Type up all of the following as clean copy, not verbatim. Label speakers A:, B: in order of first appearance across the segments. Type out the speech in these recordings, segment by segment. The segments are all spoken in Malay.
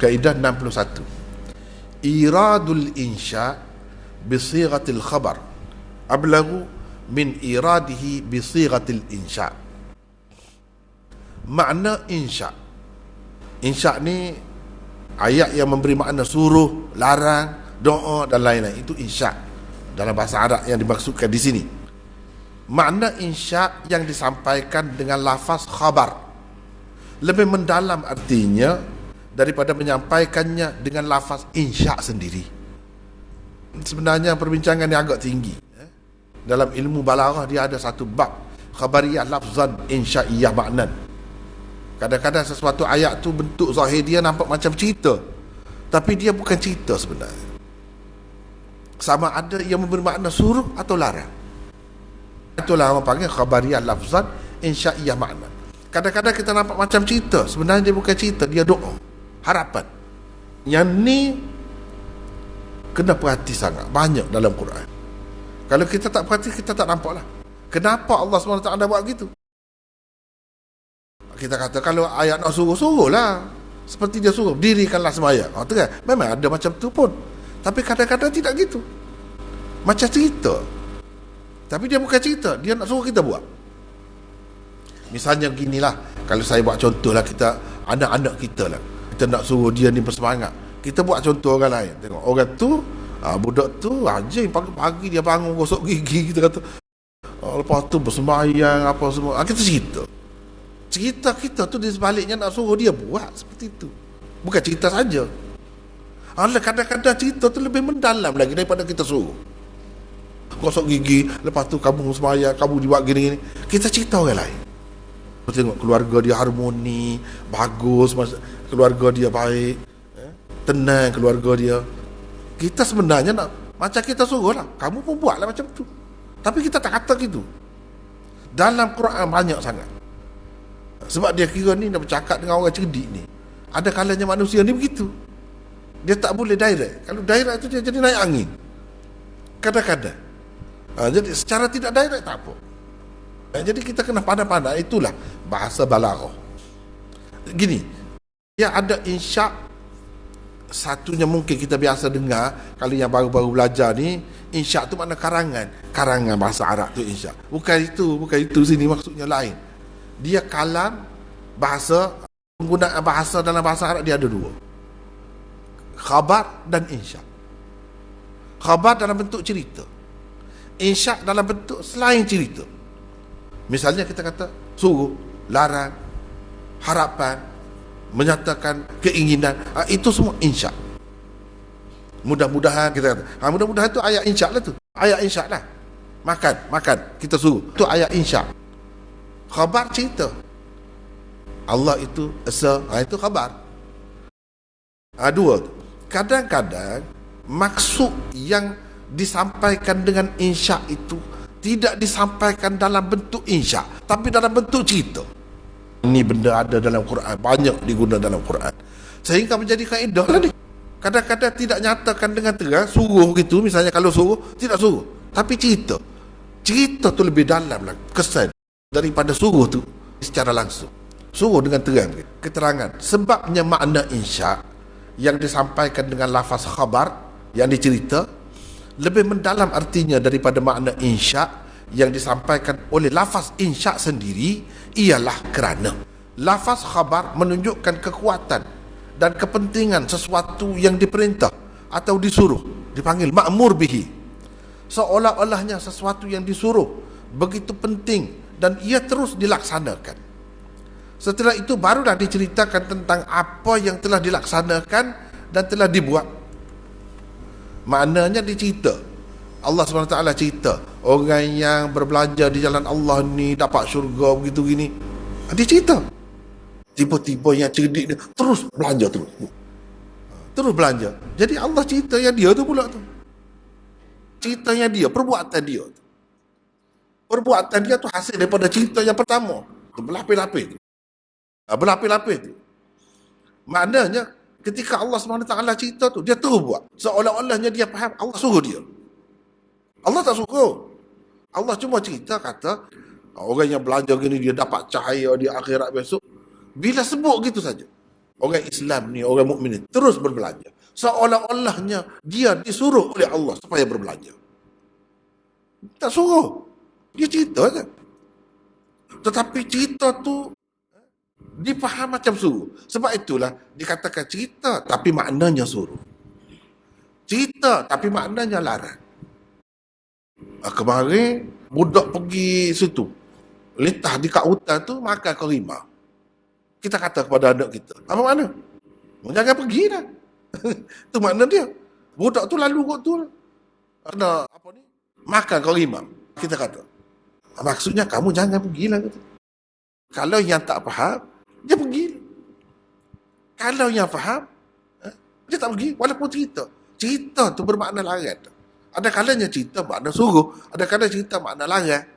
A: Kaedah 61. Iradul insya bisighatil khabar ablagu min iradihi bisighatil insya. Makna insya. Insya ni ayat yang memberi makna suruh, larang, doa dan lain-lain. Itu insya dalam bahasa Arab yang dimaksudkan di sini. Makna insya yang disampaikan dengan lafaz khabar lebih mendalam artinya daripada menyampaikannya dengan lafaz insya sendiri. Sebenarnya perbincangan yang agak tinggi. Dalam ilmu balaghah dia ada satu bab khabariyah lafzan insya'iyah maknan. Kadang-kadang sesuatu ayat tu bentuk zahir dia nampak macam cerita, tapi dia bukan cerita sebenarnya. Sama ada yang memberi makna suruh atau larang. Itulah orang panggil khabariyah lafzan insya'iyah maknan. Kadang-kadang kita nampak macam cerita, sebenarnya dia bukan cerita, dia doa, harapan. Yang ni kena perhati sangat, banyak dalam Quran. Kalau kita tak perhati, kita tak nampak lah kenapa Allah SWT buat gitu. Kita kata kalau ayat nak suruh lah, seperti dia suruh dirikanlah sembahyang, kan? Memang ada macam tu pun, tapi kadang-kadang tidak gitu, macam cerita, tapi dia bukan cerita, dia nak suruh kita buat. Misalnya beginilah, kalau saya buat contoh lah, kita anak-anak kita lah, kita nak suruh dia ni bersemangat, kita buat contoh orang lain. Tengok orang tu, budak tu rajin pagi-pagi dia bangun gosok gigi, kita kata lepas tu bersembahyang apa semua, kita cerita kita tu di sebaliknya nak suruh dia buat seperti itu, bukan cerita saja. Kadang-kadang cerita tu lebih mendalam lagi daripada kita suruh gosok gigi, lepas tu kamu sembahyang, kamu dibuat gini-gini. Kita cerita orang lain, tengok keluarga dia harmoni, bagus, keluarga dia baik, tenang keluarga dia. Kita sebenarnya nak macam kita suruh lah, kamu pun buatlah macam tu, tapi kita tak kata gitu. Dalam Quran banyak sangat. Sebab dia kira ni nak bercakap dengan orang cerdik ni, ada kalanya manusia ni begitu, dia tak boleh direct. Kalau direct tu dia jadi naik angin kadang-kadang. Jadi secara tidak direct tak apa. Jadi kita kena pandai-pandai. Itulah bahasa balaghah. Gini, dia ada insya. Satunya mungkin kita biasa dengar, kalau yang baru-baru belajar ni, insya tu makna karangan. Karangan bahasa Arab tu insya. Bukan itu sini maksudnya lain. Dia kalam bahasa, penggunaan bahasa dalam bahasa Arab dia ada dua. Khabar dan insya. Khabar dalam bentuk cerita, insya dalam bentuk selain cerita. Misalnya kita kata suruh, larang, harapan, menyatakan keinginan, itu semua insya. Mudah-mudahan kita kata, mudah-mudahan itu ayat insya lah tu. Ayat insya lah. Makan, kita suruh, itu ayat insya. Khabar cerita. Allah itu esa, itu khabar. Dua. Kadang-kadang maksud yang disampaikan dengan insya itu tidak disampaikan dalam bentuk insya, tapi dalam bentuk cerita. Ini benda ada dalam Quran, banyak digunakan dalam Quran, sehingga menjadi kaedah lah ni. Kadang-kadang tidak nyatakan dengan terang, suruh gitu, misalnya kalau suruh, tidak suruh, tapi cerita tu lebih dalam lah kesan daripada suruh tu secara langsung. Suruh dengan terang, keterangan. Sebabnya makna insya yang disampaikan dengan lafaz khabar, yang dicerita, lebih mendalam artinya daripada makna insya yang disampaikan oleh lafaz insya sendiri. Ialah kerana lafaz khabar menunjukkan kekuatan dan kepentingan sesuatu yang diperintah atau disuruh, dipanggil ma'mur bihi. Seolah-olahnya sesuatu yang disuruh begitu penting dan ia terus dilaksanakan. Setelah itu barulah diceritakan tentang apa yang telah dilaksanakan dan telah dibuat. Maknanya dicerita. Allah SWT cerita, orang yang berbelanja di jalan Allah ni dapat syurga begitu gini. Dia cerita. Tiba-tiba yang cerdik dia terus belanja terus belanja. Jadi Allah cerita yang dia tu pula tu. Ceritanya dia, perbuatan dia tu. Perbuatan dia tu hasil daripada cerita yang pertama. Berlapis-lapis tu. Berlapis-lapis tu. Maknanya ketika Allah SWT cerita tu, dia terus buat. Seolah-olahnya dia faham Allah suruh dia. Allah tak suruh. Allah cuma cerita, kata orang yang belanja gini dia dapat cahaya di akhirat besok. Bila sebut gitu saja. Orang Islam ni, orang mukmin ni terus berbelanja. Seolah-olahnya dia disuruh oleh Allah supaya berbelanja. Tak suruh. Dia cerita je. Tetapi cerita tu difaham macam suruh. Sebab itulah dikatakan cerita tapi maknanya suruh. Cerita tapi maknanya larang. Kemarin budak pergi situ. Litah di kat hutan tu makan kerimau. Kita kata kepada anak kita, apa makna? Jangan pergi dah. Tu makna dia. Budak tu lalu kot tu. Kena apa ni? Makan kerimau. Kita kata. Maksudnya kamu jangan pergilah. Kata. Kalau yang tak faham, dia pergi. Kalau yang faham, dia tak pergi. Walaupun cerita. Cerita tu bermakna larang. Ada kalanya cerita makna suruh. Ada kalanya cerita makna larang.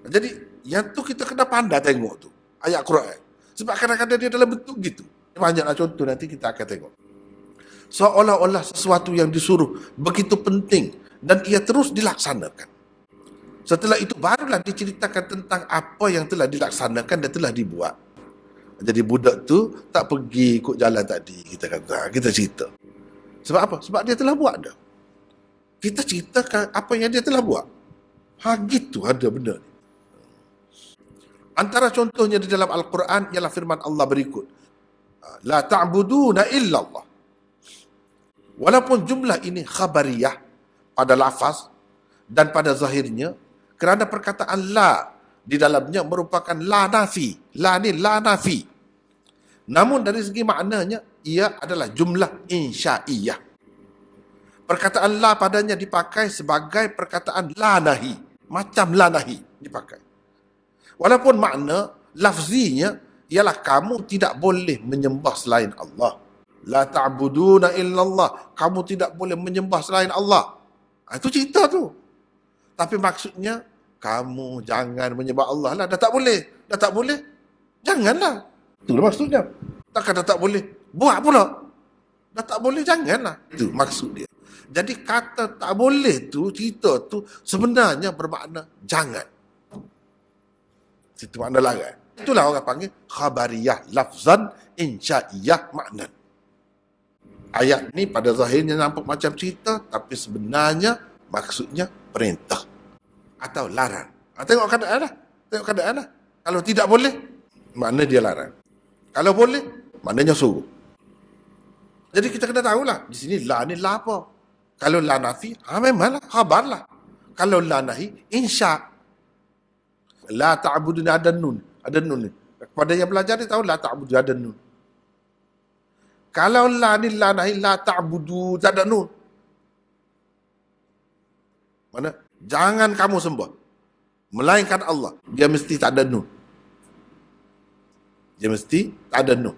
A: Jadi, yang tu kita kena pandai tengok tu. Ayat Quran. Sebab kadang-kadang dia dalam bentuk gitu. Banyaklah contoh nanti kita akan tengok. Seolah-olah sesuatu yang disuruh begitu penting dan ia terus dilaksanakan. Setelah itu barulah diceritakan tentang apa yang telah dilaksanakan dan telah dibuat. Jadi budak tu tak pergi ikut jalan tadi, kita kata, kita cerita. Sebab apa? Sebab dia telah buat dah. Kita ceritakan apa yang dia telah buat. Gitu ada benda ni. Antara contohnya di dalam Al-Quran ialah firman Allah berikut. La ta'buduna illallah. Walaupun jumlah ini khabariyah pada lafaz dan pada zahirnya, kerana perkataan la di dalamnya merupakan la nafi. La ni la nafi. Namun dari segi maknanya, ia adalah jumlah insya'iyah. Perkataan la padanya dipakai sebagai perkataan la nahi. Macam la nahi dipakai. Walaupun makna lafzinya ialah kamu tidak boleh menyembah selain Allah. La ta'buduna illallah. Kamu tidak boleh menyembah selain Allah. Itu cerita tu. Tapi maksudnya, kamu jangan menyembah Allah lah. Dah tak boleh. Dah tak boleh. Janganlah. Itulah maksudnya. Takkan dah tak boleh. Buat pula. Dah tak boleh, janganlah. Itu maksud dia. Jadi kata tak boleh tu, cerita tu sebenarnya bermakna jangan. Itu makna larang. Itulah orang panggil khabariyah lafzan insya'iyah makna. Ayat ni pada zahirnya nampak macam cerita, tapi sebenarnya maksudnya perintah atau larang. Tengok keadaan lah. Tengok keadaan lah. Kalau tidak boleh, makna dia larang. Kalau boleh, maknanya suruh. Jadi kita kena tahulah, di sini la ni la apa. Kalau la nafi, memanglah, khabar lah. Kalau la nahi, insya'. La ta'buduna ada nun. Ada nun ni. Kepada yang belajar dia tahu la ta'budu ada nun. Kalau la ni la nahi la ta'budu tak ada nun. Mana? Jangan kamu sembah. Melainkan Allah. Dia mesti tak ada nun. Dia mesti tak ada nun.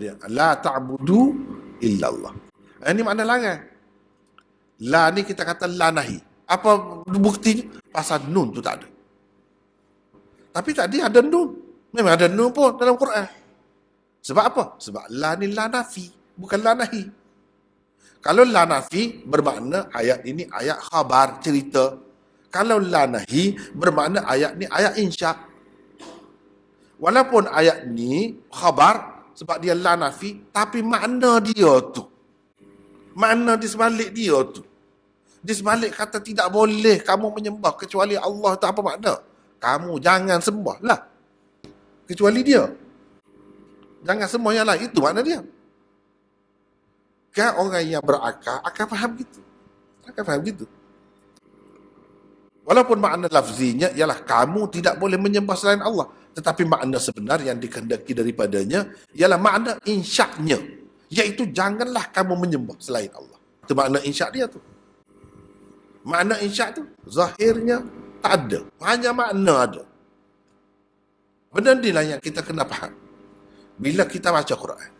A: Dia la ta'budu illallah. Ini makna larang. La ni kita kata la nahi. Apa buktinya? Pasal nun tu tak ada. Tapi tadi ada nun. Memang ada nun pun dalam Quran. Sebab apa? Sebab la ni la nafi. Bukan la nahi. Kalau la nafi bermakna ayat ini ayat khabar, cerita. Kalau la nahi bermakna ayat ni ayat insya. Walaupun ayat ni khabar sebab dia la nafi, tapi makna dia tu. Makna di sebalik dia tu. Di sebalik kata tidak boleh kamu menyembah kecuali Allah, tak apa makna? Kamu jangan sembah lah. Kecuali dia. Jangan sembah yang lain. Itu makna dia. Kan orang yang berakal akan faham gitu. Akan faham gitu. Walaupun makna lafzinya ialah kamu tidak boleh menyembah selain Allah. Tetapi makna sebenar yang dikehendaki daripadanya ialah makna insya-nya. Iaitu janganlah kamu menyembah selain Allah. Itu makna insya dia tu. Makna insya tu zahirnya tak ada. Hanya makna ada. Benda inilah yang kita kena faham. Bila kita baca Quran.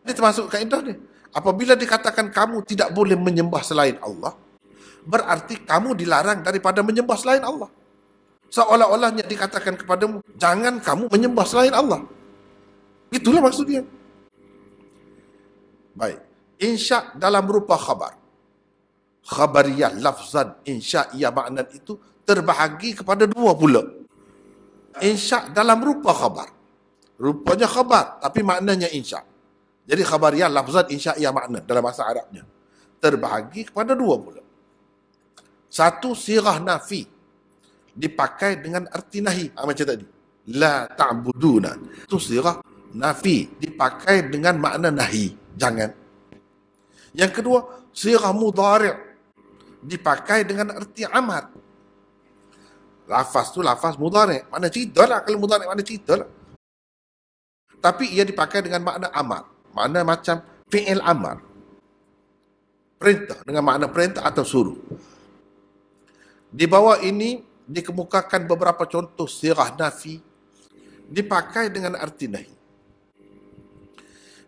A: Ini termasuk kaedah ni. Apabila dikatakan kamu tidak boleh menyembah selain Allah, berarti kamu dilarang daripada menyembah selain Allah. Seolah-olahnya dikatakan kepadamu, jangan kamu menyembah selain Allah. Itulah maksudnya. Baik. Insya dalam rupa khabar. Khabariyah lafzan insya'iyah makna itu terbahagi kepada dua pula. Insya' dalam rupa khabar. Rupanya khabar, tapi maknanya insya. Jadi khabariyah lafzan, insya'iyah makna dalam bahasa Arabnya. Terbahagi kepada dua pula. Satu, sirah nafi. Dipakai dengan arti nahi. Macam tadi. La ta'buduna. Itu sirah nafi. Dipakai dengan makna nahi. Jangan. Yang kedua, sirah mudhari'. Dipakai dengan arti amar. Lafaz tu lafaz mudhari'. Mana cerita lah. Kalau mudhari' mana cerita lah. Tapi ia dipakai dengan makna amar. Makna macam fi'il amar. Perintah. Dengan makna perintah atau suruh. Di bawah ini dikemukakan beberapa contoh sirah nafi dipakai dengan arti nahi.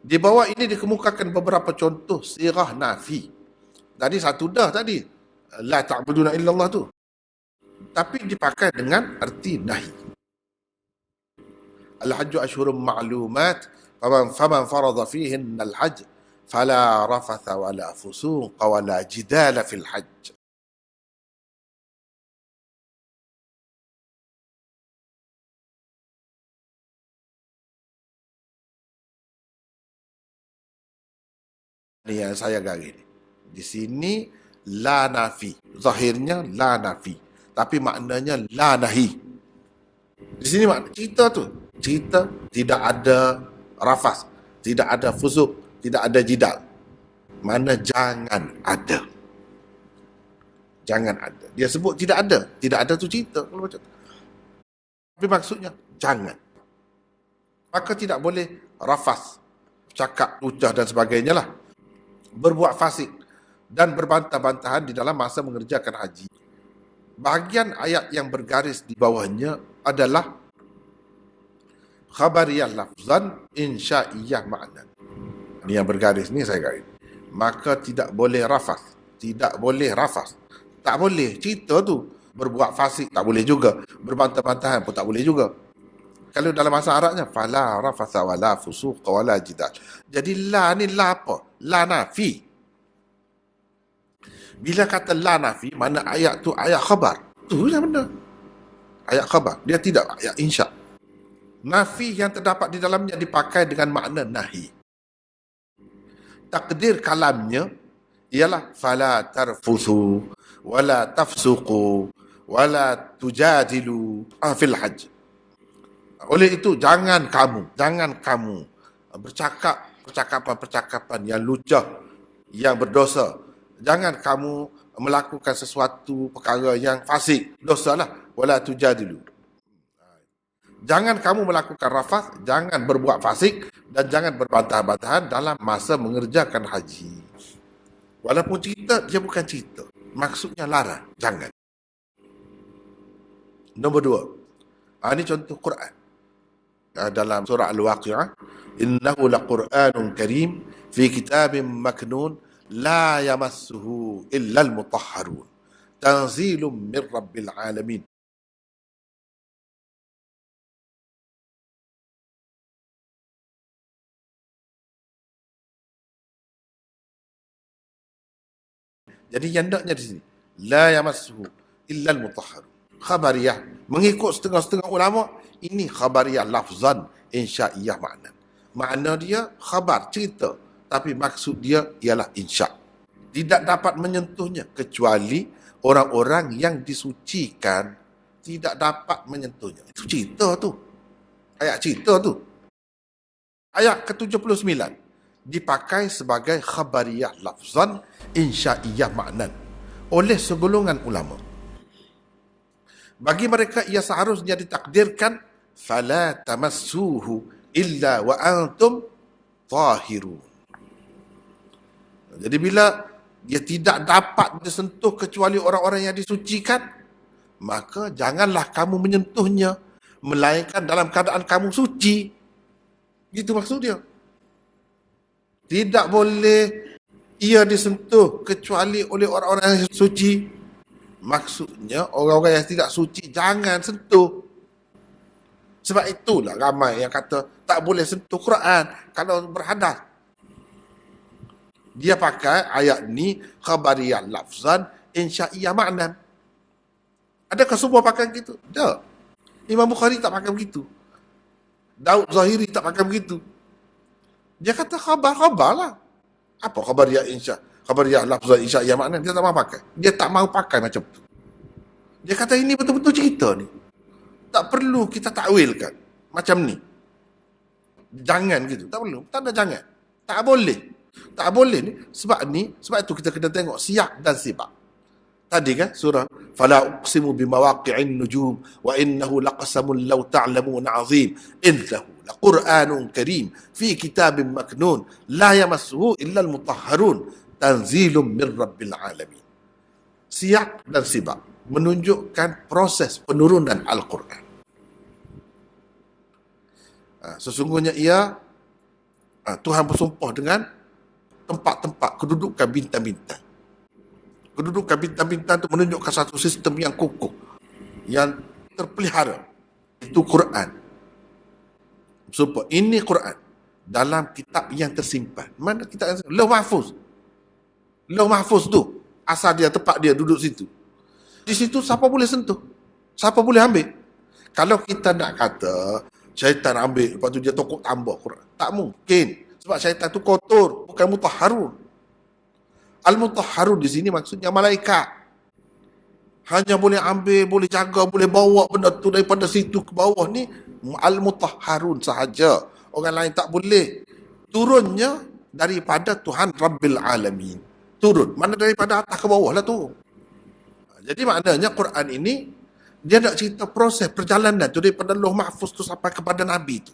A: Di bawah ini dikemukakan beberapa contoh sirah nafi. Tadi satu dah tadi. La ta'buduna illallah tu. Tapi dipakai dengan arti nahi. Al-hajju ashhurum ma'lumat faman farada fihinna al-hajj fala rafatha wala fusuqa wala jidala fil hajj. Ini yang saya garis. Di sini la nafi. Zahirnya la nafi. Tapi maknanya la nahi. Di sini makna cerita tu. Cerita tidak ada rafas. Tidak ada fusuk. Tidak ada jidal. Mana jangan ada. Jangan ada. Dia sebut tidak ada. Tidak ada tu cerita. Kalau macam tu. Tapi maksudnya jangan. Maka tidak boleh rafas. Cakap, lucah dan sebagainya lah. Berbuat fasik dan berbantah-bantahan di dalam masa mengerjakan haji. Bahagian ayat yang bergaris di bawahnya adalah khabariyah lafzan insya'iyah ma'nan. Ini yang bergaris ni saya garis. Maka tidak boleh rafas. Tidak boleh rafas. Tak boleh. Cerita tu berbuat fasik tak boleh juga. Berbantah-bantahan pun tak boleh juga. Kalau dalam bahasa Arabnya fala rafasa wala fusuqa wala jidal. Jadi la ni la apa? La nafi. Bila kata la nafi, mana ayat tu ayat khabar. Tu yang benar. Ayat khabar. Dia tidak ayat insya. Nafi yang terdapat di dalamnya dipakai dengan makna nahi. Takdir kalamnya ialah fala tarfusu wala tafsuqu wala tujadilu fil hajj. Oleh itu jangan kamu bercakap percakapan-percakapan yang lucah, yang berdosa. Jangan kamu melakukan sesuatu perkara yang fasik, dosalah. Wala tujadilu. Jangan kamu melakukan rafas, jangan berbuat fasik dan jangan berbantah-bantahan dalam masa mengerjakan haji. Walaupun cerita, dia bukan cerita. Maksudnya larang, jangan. Nombor 2. Ini contoh Quran. Dalam surah Al-Waqi'ah, innahu laqur'anun karim fi kitabim maknun la yamassuhu illa al-mutahharun tanzilum min rabbil alamin. Jadi yang naknya di sini la yamassuhu illa al-mutahharun. Khabariyah mengikut setengah-setengah ulama, ini khabariyah lafzan insya'iyah makna. Makna dia khabar, cerita, tapi maksud dia ialah insya'. Tidak dapat menyentuhnya kecuali orang-orang yang disucikan, tidak dapat menyentuhnya. Itu cerita tu. Ayat cerita tu. Ayat ke-79 dipakai sebagai khabariyah lafzan insya'iyah makna oleh segolongan ulama. Bagi mereka ia seharusnya ditakdirkan fala tamassuhu illa wa antum tahirun. Jadi bila dia tidak dapat disentuh kecuali orang-orang yang disucikan, maka janganlah kamu menyentuhnya melainkan dalam keadaan kamu suci. Gitu maksud dia. Tidak boleh ia disentuh kecuali oleh orang-orang yang suci. Maksudnya orang-orang yang tidak suci jangan sentuh. Sebab itulah ramai yang kata tak boleh sentuh Quran kalau berhadas. Dia pakai ayat ni khabariyah lafzan insya'iyah makna. Adakah semua pakai begitu? Tak. Imam Bukhari tak pakai begitu. Daud Zahiri tak pakai begitu. Dia kata khabar lah. Apa khabariyah insya? Khabariyah lafzah insya ya makna dia tak mau pakai. Dia tak mau pakai macam tu. Dia kata ini betul-betul cerita ni. Tak perlu kita takwilkan macam ni. Jangan gitu. Tak perlu. Tak ada jangan. Tak boleh. Tak boleh ni. Sebab itu kita kena tengok siyak dan sibak. Tadi kan surah fala uqsimu bimawaqi'in nujum wa innahu laqasamun law ta'lamun 'azim innahu laqur'anun karim fi kitabin maknun la yamassuhu illa almutahharun tanzilun min rabbil alamin. Siyak dan sibak menunjukkan proses penurunan Al-Quran. Sesungguhnya ia Tuhan bersumpah dengan tempat-tempat kedudukan bintang-bintang. Kedudukan bintang-bintang itu menunjukkan satu sistem yang kukuh, yang terpelihara. Itu Quran. Sumpah, ini Quran dalam kitab yang tersimpan. Mana kitab yang tersimpan? Lauh Mahfuz. Lauh Mahfuz tu asal dia, tempat dia duduk situ. Di situ siapa boleh sentuh? Siapa boleh ambil? Kalau kita nak kata syaitan ambil, lepas tu dia tokok tambah Quran, tak mungkin. Sebab syaitan tu kotor, bukan mutahharun. Al-mutahharun di sini maksudnya malaikat. Hanya boleh ambil, boleh jaga, boleh bawa benda tu daripada situ ke bawah ni al-mutahharun sahaja. Orang lain tak boleh. Turunnya daripada Tuhan Rabbil Alamin. Turun. Mana daripada atas ke bawah lah tu. Jadi maknanya Quran ini dia nak cerita proses perjalanan tu daripada Lauh Mahfuz tu sampai kepada Nabi tu.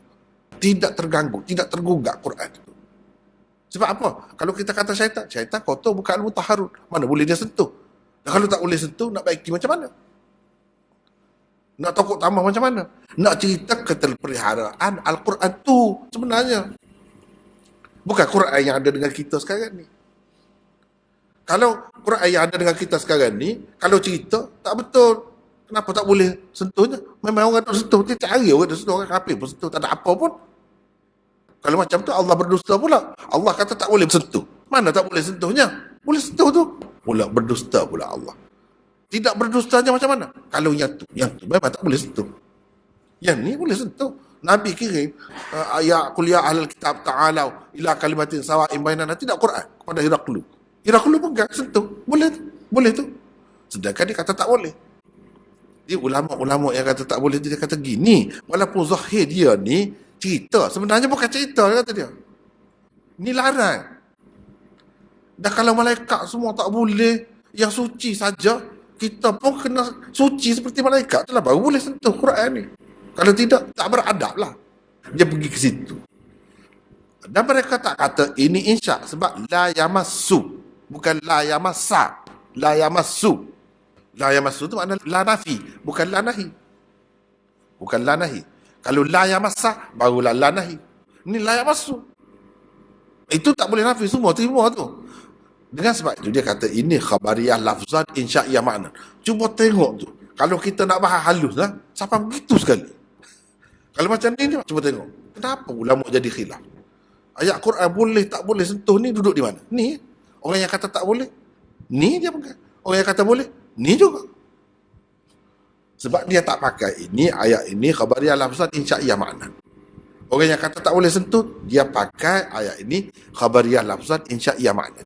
A: Tidak terganggu, tidak tergugak Quran tu. Sebab apa? Kalau kita kata syaitan kotor bukan al-mutahharun. Mana boleh dia sentuh? Dan kalau tak boleh sentuh, nak baiki macam mana? Nak tokok tambah macam mana? Nak cerita keterpeliharaan Al-Quran tu sebenarnya. Bukan Quran yang ada dengan kita sekarang ni. Kalau Quran yang ada dengan kita sekarang ni, kalau cerita, tak betul. Kenapa tak boleh sentuhnya? Memang orang tak sentuh. Dia cari orang tak sentuh. Orang kafir pun sentuh. Tak ada apa pun. Kalau macam tu Allah berdusta pula. Allah kata tak boleh sentuh. Mana tak boleh sentuhnya? Boleh sentuh tu. Pula berdusta pula Allah. Tidak berdustanya macam mana? Kalau yang tu memang tak boleh sentuh. Yang ni boleh sentuh. Nabi kirim ayat kuliah ahlul kitab ta'alau ila kalimatin sawa'in bainana, tidak Quran kepada Heraklu. Heraklu pegang sentuh. Boleh tu. Sedangkan dia kata tak boleh. Dia ulama-ulama yang kata tak boleh, dia kata gini, walaupun zahir dia ni cerita, sebenarnya bukan cerita, dia kata dia. Ni larang. Dan kalau malaikat semua tak boleh, yang suci saja, kita pun kena suci seperti malaikat itulah baru boleh sentuh Quran ni. Kalau tidak, tak beradab lah. Dia pergi ke situ. Dan mereka tak kata ini insya, sebab la yamassu, bukan la yamassa. La yamassu. La yamassu tu makna la nafi, bukan la nahi. Bukan la nahi. Kalau la yamassa, barulah la nahi. Ni la yamassu. Itu tak boleh nafi semua tu. Dengan sebab itu dia kata ini khabariyah lafzat insya'iyah makna. Cuba tengok tu. Kalau kita nak bahas halus lah, sampai begitu sekali. Kalau macam ni, cuba tengok. Kenapa ulama jadi khilaf? Ayat Quran boleh tak boleh sentuh ni duduk di mana? Ni. Orang yang kata tak boleh, ni dia pegang. Orang yang kata boleh, ni juga. Sebab dia tak pakai ini, ayat ini khabariyah lafzat insya'iyah makna. Orang yang kata tak boleh sentuh, dia pakai ayat ini khabariyah lafzat insya'iyah makna.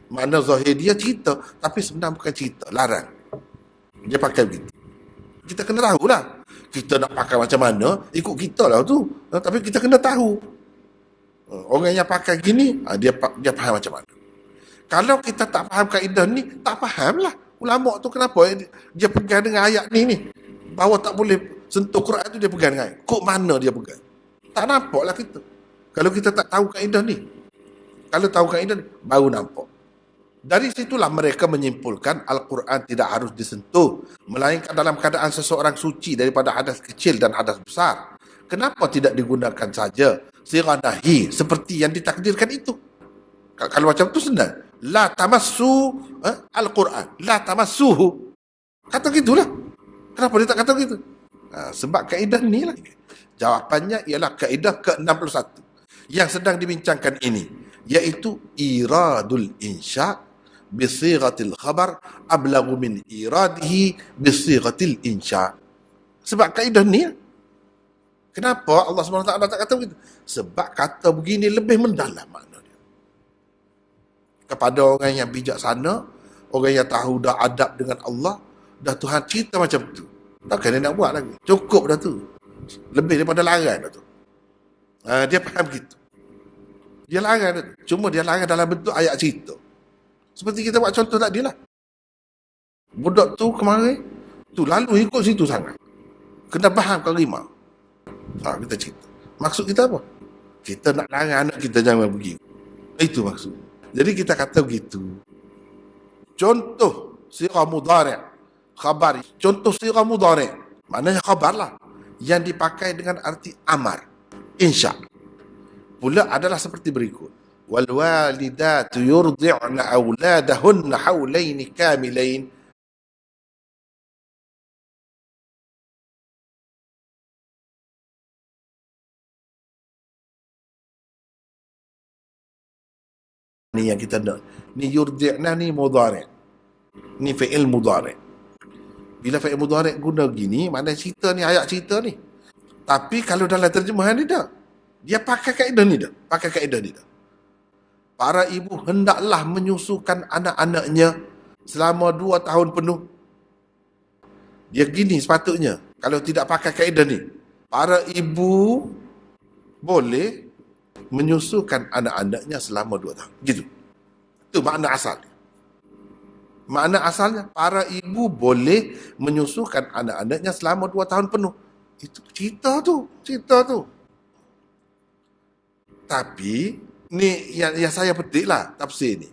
A: Makna zahir dia cerita, tapi sebenarnya bukan cerita, larang. Dia pakai begitu. Kita kena tahu lah. Kita nak pakai macam mana, ikut kita lah tu. Tapi kita kena tahu. Orang yang pakai gini, dia faham macam mana. Kalau kita tak faham kaedah ni, tak faham lah. Ulama tu kenapa dia pegang dengan ayat ni. Bahawa tak boleh sentuh Quran tu dia pegang dengan ayat. Kok mana dia pegang? Tak nampak lah kita. Kalau kita tak tahu kaedah ni. Kalau tahu kaedah ni, baru nampak. Dari situlah mereka menyimpulkan Al-Quran tidak harus disentuh, melainkan dalam keadaan seseorang suci daripada hadas kecil dan hadas besar. Kenapa tidak digunakan saja sighah nahi seperti yang ditakdirkan itu? Kalau macam tu senang. La tamassu Al-Quran. La tamassuhu. Kata gitulah. Kenapa dia tak kata gitu? Sebab kaedah ni lah. Jawapannya ialah kaedah ke-61 yang sedang dibincangkan ini, iaitu iradul insya' bisighatil khabar ablagu min iradihi bisighatil insya'. Sebab kaedah ni Kenapa Allah SWT tak kata begitu? Sebab kata begini lebih mendalam makna dia. Kepada orang yang bijaksana, orang yang tahu dah adab dengan Allah, dah Tuhan cerita macam tu. Takkan dia nak buat lagi. Cukup dah tu. Lebih daripada larang dah tu. Dia faham gitu. Dia larang dah tu. Cuma dia larang dalam bentuk ayat cerita. Seperti kita buat contoh tadi lah. Budak tu kemarin, tu lalu ikut situ sangat. Kena faham kau rimau. Kita cerita. Maksud kita apa? Kita nak larang anak kita jangan pergi. Itu maksud. Jadi kita kata begitu. Contoh sirah mudhari', khabar. Contoh sirah mudhari', maknanya khabar lah. Yang dipakai dengan arti amar, insya. Pula adalah seperti berikut. Wal walidatu yurdi'na auladahunna haulaini kamilain. Ni yang kita nak. Ni yurdi'na ni mudhari'. Ni fi'il mudhari'. Bila fi'il mudhari' guna gini, maknanya cerita ni, ayat cerita ni. Tapi kalau dalam terjemahan ni tak. Dia pakai kaedah ni dah. Pakai kaedah ni dah. Para ibu hendaklah menyusukan anak-anaknya selama 2 tahun penuh. Dia gini sepatutnya. Kalau tidak pakai kaedah ni. Para ibu boleh menyusukan anak-anaknya selama 2 tahun. Gitu. Itu makna asal. Makna asalnya, para ibu boleh menyusukan anak-anaknya selama 2 tahun penuh. Itu cerita tu. Tapi, ni yang saya petik lah tafsir ni.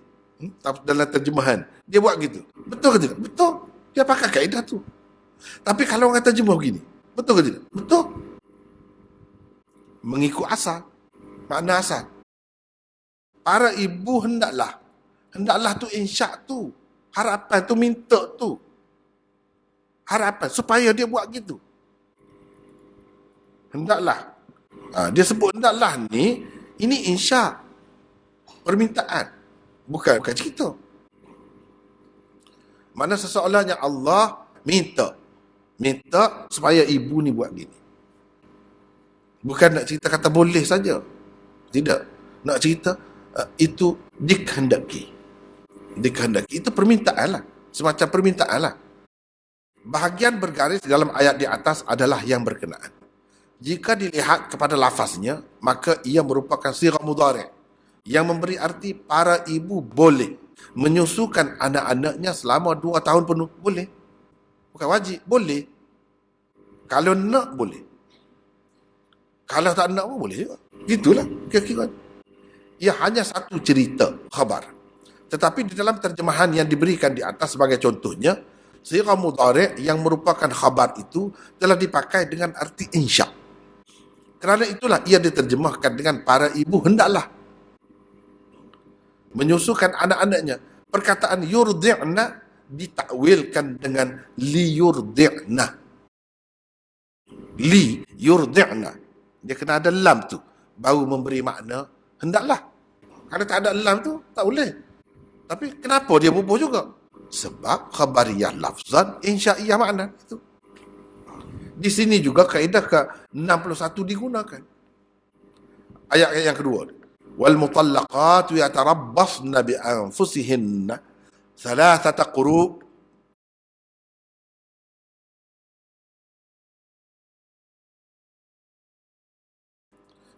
A: Dalam terjemahan. Dia buat gitu. Betul ke tidak? Betul. Dia pakai kaedah tu. Tapi kalau orang terjemah begini, betul ke tidak? Betul. Mengikut asal. Makna asal. Para ibu hendaklah tu insya' tu. Harapan tu, minta tu. Harapan supaya dia buat gitu. Hendaklah. Dia sebut hendaklah ni, ini insya'. Permintaan. Bukan cerita. Mana seseorang yang Allah minta supaya ibu ni buat gini. Bukan nak cerita kata boleh saja. Tidak. Nak cerita itu dikehendaki. Itu permintaan lah. Semacam permintaan lah. Bahagian bergaris dalam ayat di atas adalah yang berkenaan. Jika dilihat kepada lafaznya, maka ia merupakan sirah mudhari' yang memberi arti para ibu boleh menyusukan anak-anaknya selama 2 tahun penuh. Boleh. Bukan wajib. Boleh. Kalau nak, boleh. Kalau tak nak pun boleh juga. Gitulah kira-kira. Ia hanya satu cerita, khabar. Tetapi di dalam terjemahan yang diberikan di atas sebagai contohnya, sirah mudhari' yang merupakan khabar itu telah dipakai dengan arti insya'. Kerana itulah ia diterjemahkan dengan para ibu hendaklah menyusukan anak-anaknya. Perkataan yurdi'na ditakwilkan dengan liyurdi'na. Li yurdi'na. Dia kena ada lam tu. Baru memberi makna hendaklah. Kalau tak ada lam tu, tak boleh. Tapi kenapa dia bubuh juga? Sebab khabariyah lafzan, insya'iyah makna. Itu. Di sini juga kaedah ke-61 digunakan. Ayat yang kedua. Wal mutallaqatu yatarabbasna bi anfusihinna thalathata quru'.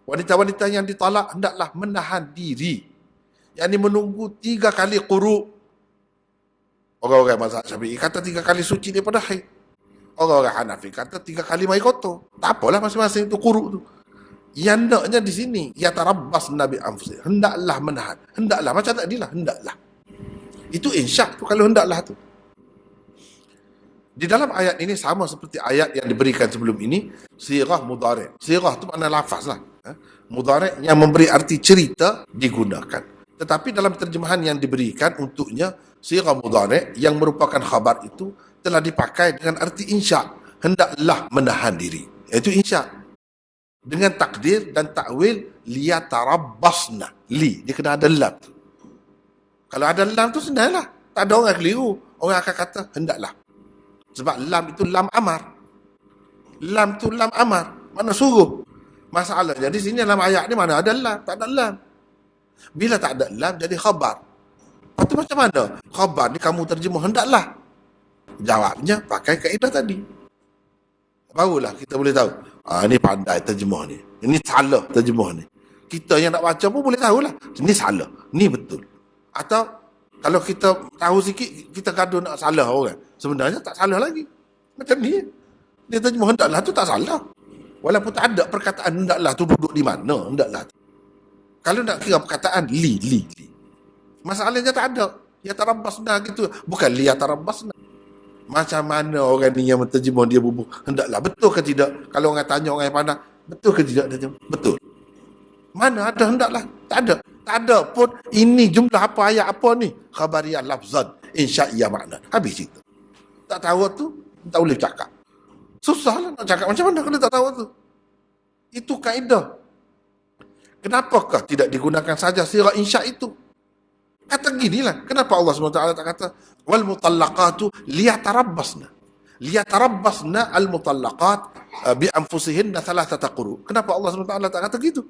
A: Wanita-wanita yang ditalak hendaklah menahan diri. Yang ini menunggu 3 kali quru'. Orang-orang mazhab Syafi'i kata 3 kali suci daripada haid. Orang-orang Hanafi kata 3 kali mai kotor. Tak apalah masing-masing itu quru' tu. Yang hendaknya di sini, yatarabbasna bi anfusihinna. Hendaklah menahan. Hendaklah. Macam tadilah. Hendaklah. Itu insya' tu kalau hendaklah tu. Di dalam ayat ini sama seperti ayat yang diberikan sebelum ini, sirah mudhari'. Sirah tu makna lafaz lah. Mudhari' yang memberi arti cerita digunakan. Tetapi dalam terjemahan yang diberikan untuknya, sirah mudhari' yang merupakan khabar itu telah dipakai dengan arti insya'. Hendaklah menahan diri. Itu insya'. Dengan takdir dan takwil liyatarabbasna. Li. Dia kena ada lam tu. Kalau ada lam tu senanglah. Tak ada orang keliru. Orang akan kata hendaklah. Sebab lam itu lam amar. Lam tu lam amar. Mana suruh. Masalahnya di sini dalam ayat ni mana ada lam, tak ada lam. Bila tak ada lam jadi khabar. Lepas tu macam mana? Khabar ni kamu terjemah hendaklah. Jawabnya pakai kaedah tadi. Barulah kita boleh tahu. Ni pandai terjemah ni. Ini salah terjemah ni. Kita yang nak baca pun boleh tahulah. Ini salah. Ni betul. Atau kalau kita tahu sikit, kita gaduh nak salah orang. Sebenarnya tak salah lagi. Macam ni. Dia terjemah hendaklah tu tak salah. Walaupun tak ada perkataan hendaklah tu duduk di mana. Hendaklah tu. Kalau nak kira perkataan li. Masalahnya tak ada. Ya tarabbasna gitu. Bukan li ya tarabbasna. Macam mana orang ni yang menterjemah dia bubuh hendaklah. Betul ke tidak? Kalau orang tanya orang yang pandang, betul ke tidak? Dia jawab, betul. Mana ada hendaklah? Tak ada. Tak ada pun ini jumlah apa ayat apa ni? Khabariyah lafzan, insya'iyah makna. Habis itu. Tak tahu tu, tak boleh cakap. Susahlah nak cakap macam mana kalau tak tahu tu. Itu kaedah. Kenapakah tidak digunakan saja sirah insya' itu? Kata ginilah. Kenapa Allah SWT tak kata wal mutallaqatu liyatarabbasna. Liyatarabbasna al mutallaqat bi anfusihinna thalathata quru. Kenapa Allah SWT tak kata gitu?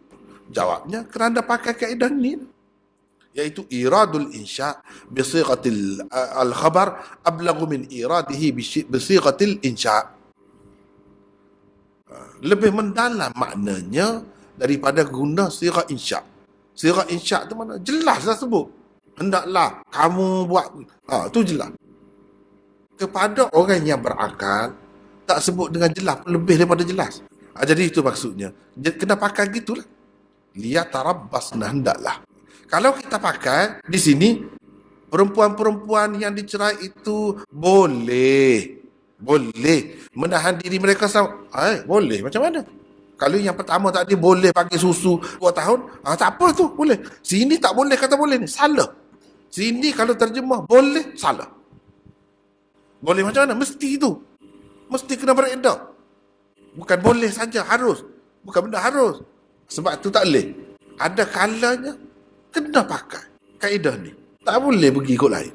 A: Jawabnya kerana pakai kaedah ni, yaitu iradul insya' bi sighatil al khabar ablaghu min iradihi bi sighatil insya'. Lebih mendalam maknanya daripada guna sirah insya'. Sirah insya' tu mana? Jelaslah sebut. Hendaklah kamu buat. Tu jelas. Kepada orang yang berakal, tak sebut dengan jelas, lebih daripada jelas. Jadi itu maksudnya. Kena pakai gitulah. Liyatarabbasna, hendaklah. Kalau kita pakai di sini, perempuan-perempuan yang dicerai itu boleh menahan diri mereka sama. Boleh. Macam mana? Kalau yang pertama tadi boleh pakai susu 2 tahun, tak apa tu, boleh. Sini tak boleh kata boleh ni, salah. Sini kalau terjemah boleh, salah. Boleh macam mana? Mesti tu. Mesti kena beredar. Bukan boleh saja, harus. Bukan benda harus. Sebab tu tak boleh. Ada kalanya kena pakai kaedah ni. Tak boleh pergi ikut lain.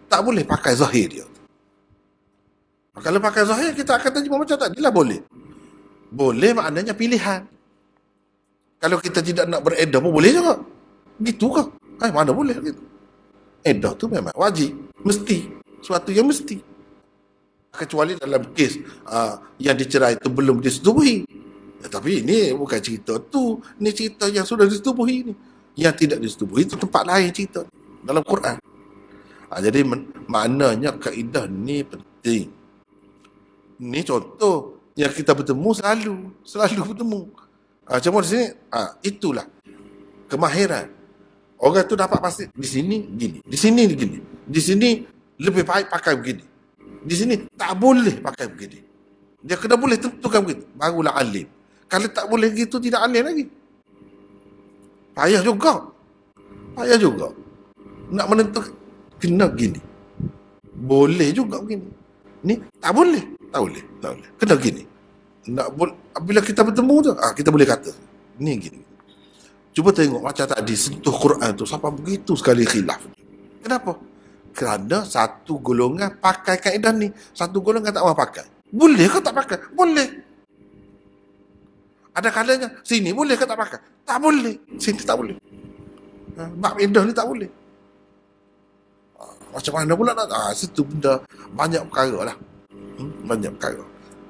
A: Tak boleh pakai zahir dia. Kalau pakai zahir, kita akan terjemah macam tadilah boleh. Boleh maknanya pilihan. Kalau kita tidak nak beredar pun boleh juga. Gitu ke? Mana boleh gitu. Edah tu memang wajib. Mesti. Suatu yang mesti. Kecuali dalam kes yang dicerai itu belum disetubuhi. Tapi ini bukan cerita tu. Ini cerita yang sudah disetubuhi ni. Yang tidak disetubuhi itu tempat lain cerita. Dalam Quran. Jadi maknanya kaedah ni penting. Ini contoh yang kita bertemu selalu bertemu. Cuma di sini itulah kemahiran. Orang tu dapat pasti di sini gini, di sini gini, di sini lebih baik pakai begini, di sini tak boleh pakai begini. Dia kena boleh tentukan begitu, barulah alim. Kalau tak boleh gitu tidak alim lagi. Payah juga. Nak menentukan kena gini, boleh juga begini. Ni tak boleh. Kena gini. Bila kita bertemu tu, kita boleh kata ni gini. Cuba tengok macam tadi sentuh Quran tu sampai begitu sekali khilaf. Kenapa? Kerana satu golongan pakai kaedah ni, satu golongan tak mau pakai. Boleh ke tak pakai? Boleh. Ada kalanya sini boleh ke tak pakai? Tak boleh. Sini tak boleh. Bab kaedah ni tak boleh. Macam mana pula nak? Situ benda banyak perkara lah. Banyak perkara.